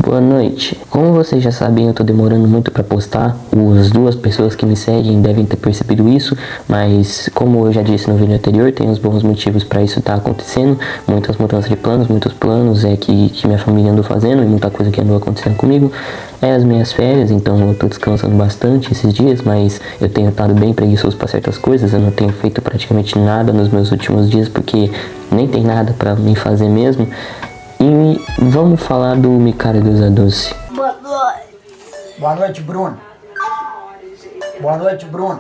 Boa noite. Como vocês já sabem, eu tô demorando muito pra postar. As duas pessoas que me seguem devem ter percebido isso, mas como eu já disse no vídeo anterior, tem uns bons motivos pra isso estar acontecendo. Muitas mudanças de planos, muitos planos que minha família andou fazendo e muita coisa que andou acontecendo comigo. É as minhas férias, então eu tô descansando bastante esses dias, mas eu tenho estado bem preguiçoso pra certas coisas. Eu não tenho feito praticamente nada nos meus últimos dias, porque nem tem nada pra mim fazer mesmo. E vamos falar do Micaro Deusa Doce. Boa noite. Boa noite, Bruno. Boa noite, Bruno.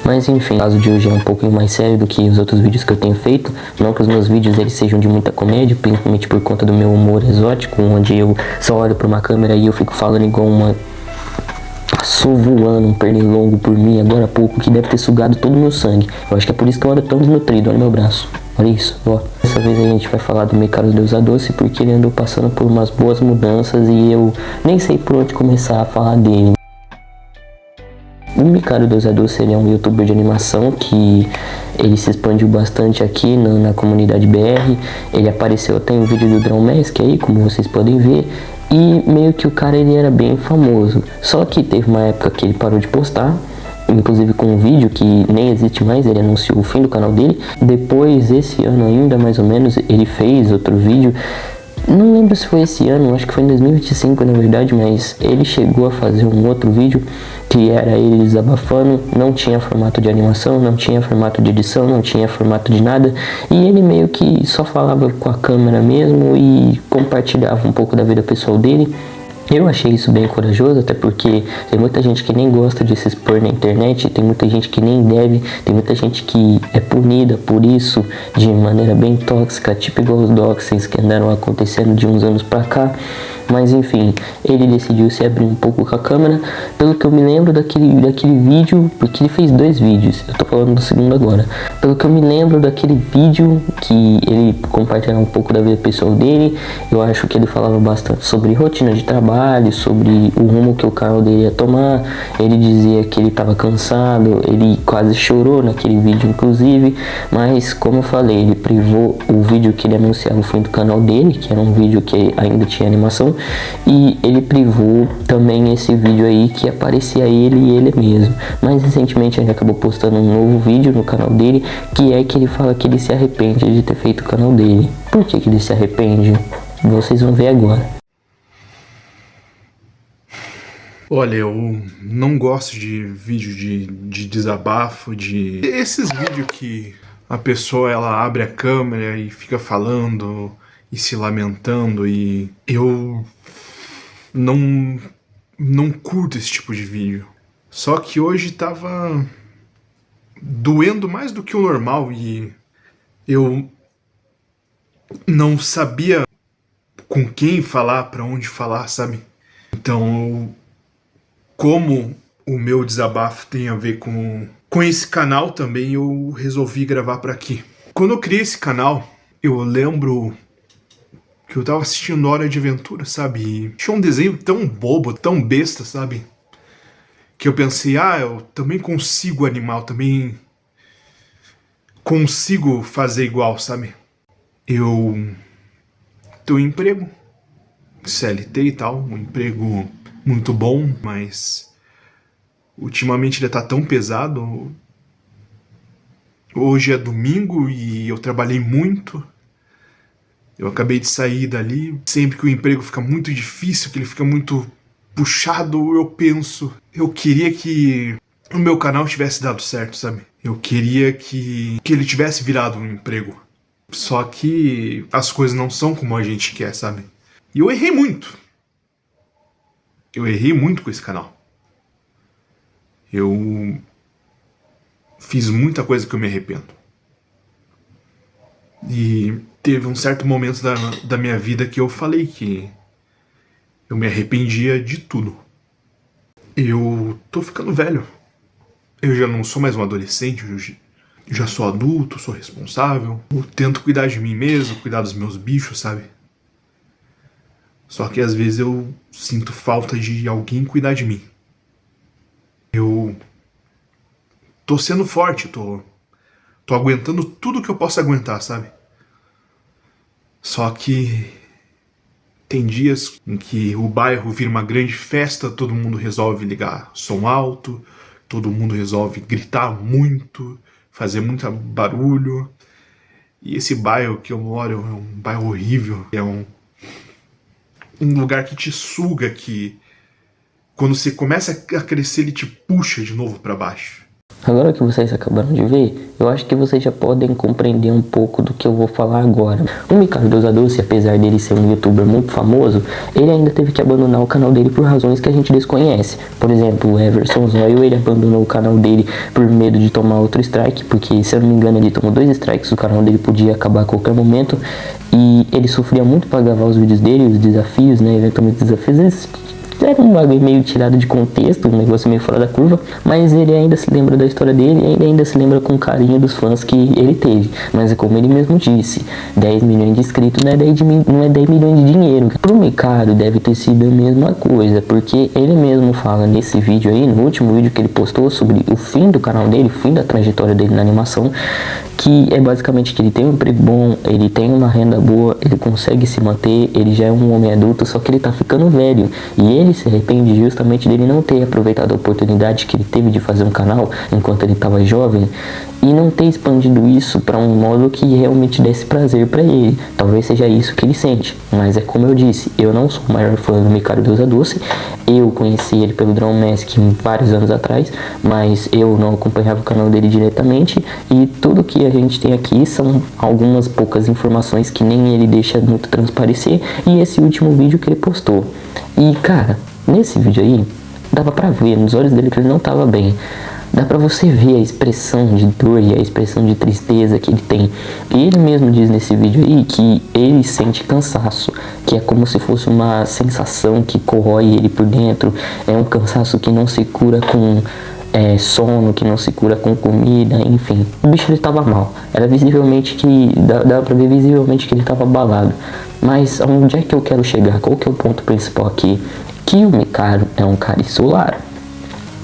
Mas enfim, o caso de hoje é um pouquinho mais sério do que os outros vídeos que eu tenho feito. Não que os meus vídeos eles sejam de muita comédia, principalmente por conta do meu humor exótico, onde eu só olho pra uma câmera e eu fico falando igual uma... Passou voando um pernilongo por mim agora há pouco, que deve ter sugado todo o meu sangue. Eu acho que é por isso que eu ando tão desnutrido, olha meu braço. Olha isso, ó. Dessa vez a gente vai falar do Micaro Deusa Doce, porque ele andou passando por umas boas mudanças e eu nem sei por onde começar a falar dele. O Micaro Deusa Doce, ele é um youtuber de animação que ele se expandiu bastante aqui na comunidade BR. Ele apareceu até em um vídeo do Draw Mask aí, como vocês podem ver. E meio que o cara ele era bem famoso. Só que teve uma época que ele parou de postar, inclusive com um vídeo que nem existe mais, ele anunciou o fim do canal dele. Depois, esse ano ainda, mais ou menos, ele fez outro vídeo. Não lembro se foi esse ano, acho que foi em 2025 na verdade, mas ele chegou a fazer um outro vídeo que era ele desabafando. Não tinha formato de animação, não tinha formato de edição, não tinha formato de nada. E ele meio que só falava com a câmera mesmo e compartilhava um pouco da vida pessoal dele. Eu achei isso bem corajoso, até porque tem muita gente que nem gosta de se expor na internet, tem muita gente que nem deve, tem muita gente que é punida por isso de maneira bem tóxica, tipo igual os doxings que andaram acontecendo de uns anos pra cá. Mas enfim, ele decidiu se abrir um pouco com a câmera. Pelo que eu me lembro daquele vídeo, porque ele fez dois vídeos, eu tô falando do segundo agora. Pelo que eu me lembro daquele vídeo que ele compartilhava um pouco da vida pessoal dele, eu acho que ele falava bastante sobre rotina de trabalho, sobre o rumo que o canal dele ia tomar. Ele dizia que ele estava cansado, ele quase chorou naquele vídeo inclusive. Mas como eu falei, ele privou o vídeo que ele anunciava o fim do canal dele, que era um vídeo que ainda tinha animação. E ele privou também esse vídeo aí que aparecia ele e ele mesmo. Mas recentemente ele acabou postando um novo vídeo no canal dele, que é que ele fala que ele se arrepende de ter feito o canal dele. Por que ele se arrepende? Vocês vão ver agora. Olha, eu não gosto de vídeo de desabafo, de... Esses vídeos que a pessoa ela abre a câmera e fica falando e se lamentando, e eu não curto esse tipo de vídeo. Só que hoje tava doendo mais do que o normal e eu não sabia com quem falar, pra onde falar, sabe? Então, como o meu desabafo tem a ver com esse canal também, eu resolvi gravar pra aqui. Quando eu criei esse canal, eu lembro que eu tava assistindo Hora de Aventura, sabe? E tinha um desenho tão bobo, tão besta, sabe? Que eu pensei, eu também consigo animar, eu também consigo fazer igual, sabe? Eu tenho um emprego, CLT e tal, um emprego muito bom, mas ultimamente ele tá tão pesado. Hoje é domingo e eu trabalhei muito. Eu acabei de sair dali. Sempre que o emprego fica muito difícil, que ele fica muito puxado, eu penso, eu queria que o meu canal tivesse dado certo, sabe? Eu queria que ele tivesse virado um emprego. Só que as coisas não são como a gente quer, sabe? E eu errei muito. Eu errei muito com esse canal. Eu fiz muita coisa que eu me arrependo. E teve um certo momento da minha vida que eu falei que eu me arrependia de tudo. Eu tô ficando velho. Eu já não sou mais um adolescente, eu já sou adulto, sou responsável. Eu tento cuidar de mim mesmo, cuidar dos meus bichos, sabe? Só que às vezes eu sinto falta de alguém cuidar de mim. Eu tô sendo forte, tô aguentando tudo que eu posso aguentar, sabe? Só que Tem dias em que o bairro vira uma grande festa, todo mundo resolve ligar som alto, todo mundo resolve gritar muito, fazer muito barulho. E esse bairro que eu moro é um bairro horrível, é um lugar que te suga, que quando você começa a crescer ele te puxa de novo para baixo. Agora que vocês acabaram de ver, eu acho que vocês já podem compreender um pouco do que eu vou falar agora. O Micaru Doce, apesar dele ser um youtuber muito famoso, ele ainda teve que abandonar o canal dele por razões que a gente desconhece. Por exemplo, o Everson Zóio, ele abandonou o canal dele por medo de tomar outro strike, porque, se eu não me engano, ele tomou 2 strikes, o canal dele podia acabar a qualquer momento, e ele sofria muito para gravar os vídeos dele, os desafios, né, eventualmente desafios. Era um bagulho meio tirado de contexto, um negócio meio fora da curva, mas ele ainda se lembra da história dele e ainda se lembra com carinho dos fãs que ele teve. Mas é como ele mesmo disse, 10 milhões de inscritos não é 10 milhões de dinheiro. Pro Micaru deve ter sido a mesma coisa, porque ele mesmo fala nesse vídeo aí, no último vídeo que ele postou sobre o fim do canal dele, o fim da trajetória dele na animação, que é basicamente que ele tem um emprego bom, ele tem uma renda boa, ele consegue se manter, ele já é um homem adulto, só que ele tá ficando velho, e ele se arrepende justamente dele não ter aproveitado a oportunidade que ele teve de fazer um canal enquanto ele estava jovem, e não ter expandido isso para um modo que realmente desse prazer para ele. Talvez seja isso que ele sente, mas é como eu disse, eu não sou o maior fã do Micaru Doce. Eu conheci ele pelo Draw Mask vários anos atrás, mas eu não acompanhava o canal dele diretamente, e tudo que a gente tem aqui são algumas poucas informações que nem ele deixa muito transparecer, e esse último vídeo que ele postou. E cara, nesse vídeo aí, dava pra ver nos olhos dele que ele não tava bem. Dá pra você ver a expressão de dor e a expressão de tristeza que ele tem. E ele mesmo diz nesse vídeo aí que ele sente cansaço, que é como se fosse uma sensação que corrói ele por dentro. É um cansaço que não se cura com sono, que não se cura com comida, enfim. O bicho ele tava mal. Era visivelmente que... dava pra ver visivelmente que ele tava abalado. Mas onde é que eu quero chegar? Qual que é o ponto principal aqui? Que o Micaru é um cara isolado.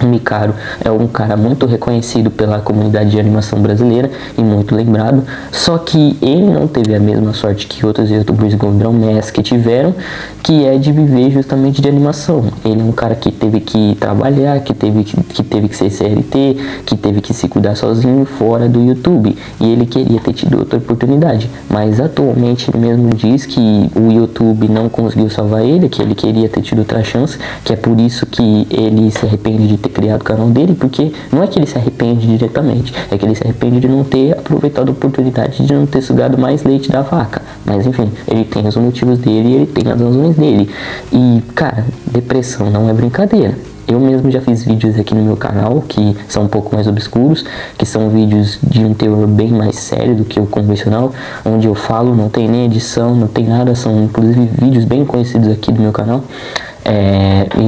O Micaru é um cara muito reconhecido pela comunidade de animação brasileira e muito lembrado, só que ele não teve a mesma sorte que outros youtubers como Draw Mask tiveram, que é de viver justamente de animação. Ele é um cara que teve que trabalhar, que teve que ser CLT, que teve que se cuidar sozinho fora do YouTube, e ele queria ter tido outra oportunidade, mas atualmente ele mesmo diz que o YouTube não conseguiu salvar ele, que ele queria ter tido outra chance, que é por isso que ele se arrepende de ter criado o canal dele, porque não é que ele se arrepende diretamente, é que ele se arrepende de não ter aproveitado a oportunidade, de não ter sugado mais leite da vaca. Mas enfim, ele tem os motivos dele e ele tem as razões dele. E cara, depressão não é brincadeira. Eu mesmo já fiz vídeos aqui no meu canal que são um pouco mais obscuros, que são vídeos de um teor bem mais sério do que o convencional, onde eu falo, não tem nem edição, não tem nada, são inclusive vídeos bem conhecidos aqui do meu canal.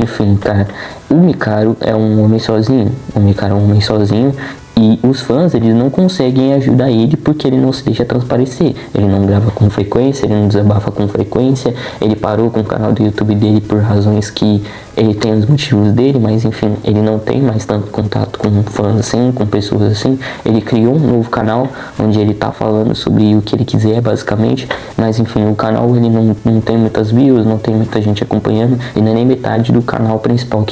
Enfim, cara, o Micaru é um homem sozinho. O Micaru é um homem sozinho, e os fãs, eles não conseguem ajudar ele porque ele não se deixa transparecer. Ele não grava com frequência, ele não desabafa com frequência. Ele parou com o canal do YouTube dele por razões que ele tem os motivos dele, mas enfim, ele não tem mais tanto contato com fãs assim, com pessoas assim. Ele criou um novo canal onde ele tá falando sobre o que ele quiser, basicamente. Mas enfim, o canal ele não tem muitas views, não tem muita gente acompanhando, e não é nem metade do canal principal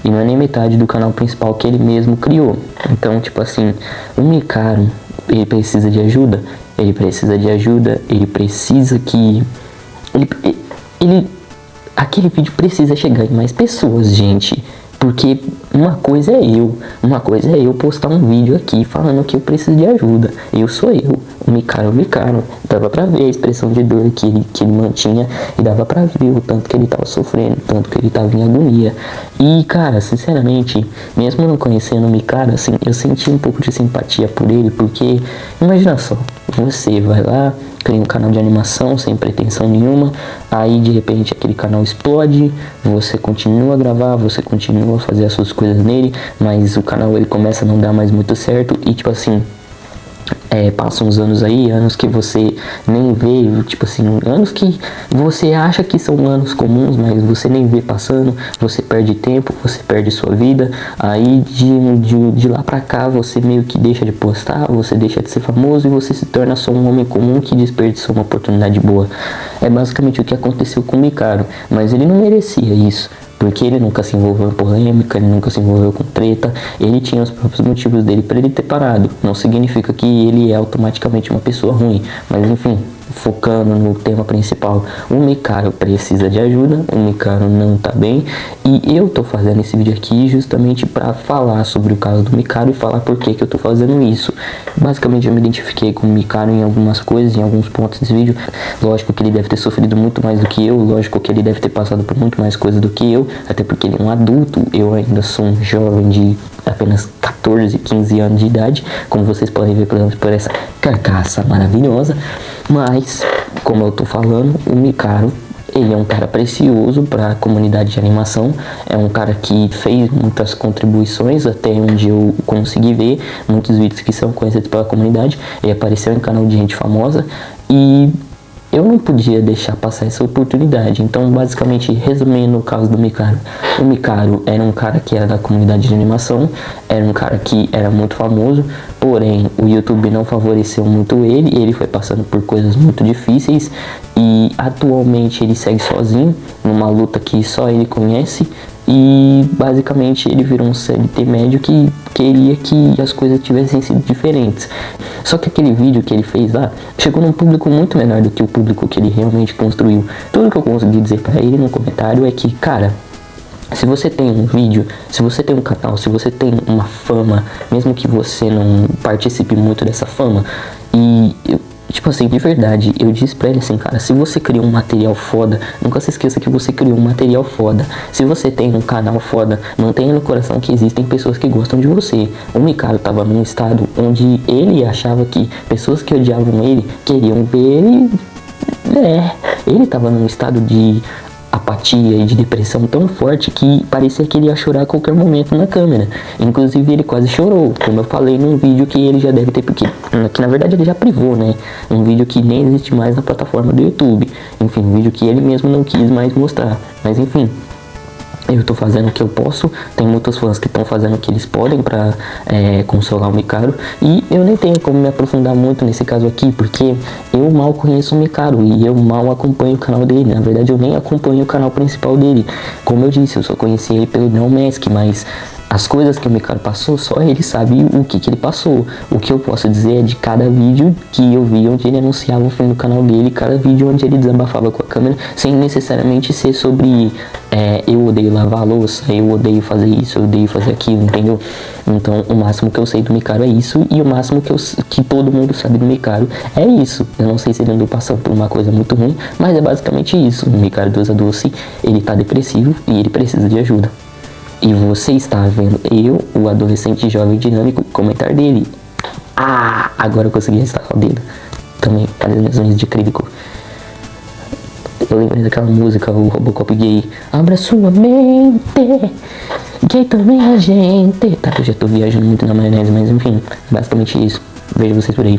e não é nem metade do canal principal que ele mesmo criou. Então, tipo assim, o Micaru, ele precisa de ajuda, ele precisa que... aquele vídeo precisa chegar em mais pessoas, gente. Porque uma coisa é eu postar um vídeo aqui falando que eu preciso de ajuda. Eu sou eu, o Micaru. Dava pra ver a expressão de dor que ele mantinha, e dava pra ver o tanto que ele tava sofrendo, o tanto que ele tava em agonia. E cara, sinceramente, mesmo não conhecendo o Micaru, assim, eu senti um pouco de simpatia por ele, porque imagina só, você vai lá, cria um canal de animação sem pretensão nenhuma, aí de repente aquele canal explode, você continua a gravar, você continua a fazer as suas coisas nele, mas o canal ele começa a não dar mais muito certo, e tipo assim, passam uns anos aí, anos que você nem vê, tipo assim, anos que você acha que são anos comuns, mas você nem vê passando, você perde tempo, você perde sua vida, aí de lá pra cá você meio que deixa de postar, você deixa de ser famoso e você se torna só um homem comum que desperdiçou uma oportunidade boa. é basicamente o que aconteceu com o Micaro, mas ele não merecia isso. Porque ele nunca se envolveu em polêmica, ele nunca se envolveu com treta, ele tinha os próprios motivos dele para ele ter parado. Não significa que ele é automaticamente uma pessoa ruim, mas enfim, focando no tema principal, o Micaro precisa de ajuda, o Micaro não tá bem, e eu tô fazendo esse vídeo aqui justamente para falar sobre o caso do Micaro e falar por que eu tô fazendo isso. Basicamente eu me identifiquei com o Micaro em algumas coisas, em alguns pontos desse vídeo. Lógico que ele deve ter sofrido muito mais do que eu, lógico que ele deve ter passado por muito mais coisas do que eu, até porque ele é um adulto, eu ainda sou um jovem de apenas 14, 15 anos de idade, como vocês podem ver por essa carcaça maravilhosa. Mas, como eu tô falando, o Micaro, ele é um cara precioso para a comunidade de animação, é um cara que fez muitas contribuições até onde eu consegui ver, muitos vídeos que são conhecidos pela comunidade, ele apareceu em canal de gente famosa e eu não podia deixar passar essa oportunidade. Então, basicamente, resumindo o caso do Micaro, o Micaro era um cara que era da comunidade de animação, era um cara que era muito famoso, porém o YouTube não favoreceu muito ele, ele foi passando por coisas muito difíceis e atualmente ele segue sozinho numa luta que só ele conhece. E basicamente ele virou um CLT médio que queria que as coisas tivessem sido diferentes. Só que aquele vídeo que ele fez lá chegou num público muito menor do que o público que ele realmente construiu. Tudo que eu consegui dizer pra ele no comentário é que, cara, se você tem um vídeo, se você tem um canal, se você tem uma fama, mesmo que você não participe muito dessa fama, tipo assim, de verdade, eu disse pra ele assim, cara, se você criou um material foda, nunca se esqueça que você criou um material foda. Se você tem um canal foda, mantenha no coração que existem pessoas que gostam de você. O Micaro tava num estado onde ele achava que pessoas que odiavam ele queriam ver ele. Ele tava num estado de apatia e de depressão tão forte que parecia que ele ia chorar a qualquer momento na câmera. Inclusive ele quase chorou, como eu falei num vídeo que ele já deve ter, porque que na verdade ele já privou, né? Um vídeo que nem existe mais na plataforma do YouTube. Enfim, um vídeo que ele mesmo não quis mais mostrar. Mas enfim, eu tô fazendo o que eu posso, tem muitos fãs que estão fazendo o que eles podem pra consolar o Micaro, e eu nem tenho como me aprofundar muito nesse caso aqui, porque eu mal conheço o Micaro e eu mal acompanho o canal dele. Na verdade eu nem acompanho o canal principal dele, como eu disse, eu só conheci ele pelo Neomask, mas as coisas que o Micaro passou, só ele sabe o que ele passou. O que eu posso dizer é de cada vídeo que eu vi onde ele anunciava o fim do canal dele, cada vídeo onde ele desabafava com a câmera, sem necessariamente ser sobre eu odeio lavar a louça, eu odeio fazer isso, eu odeio fazer aquilo, entendeu? Então o máximo que eu sei do Micaro é isso, e o máximo que todo mundo sabe do Micaro é isso. Eu não sei se ele andou passando por uma coisa muito ruim, mas é basicamente isso. O Micaro Doza Doce, ele tá depressivo e ele precisa de ajuda. E você está vendo eu, o adolescente jovem dinâmico, comentar dele. Ah, agora eu consegui instalar o dedo. Também, cadê as minhas de acrílico? Eu lembrei daquela música, o Robocop gay. Abra sua mente, gay também a gente. Tá, eu já tô viajando muito na maionese, mas enfim, basicamente isso. Vejo vocês por aí.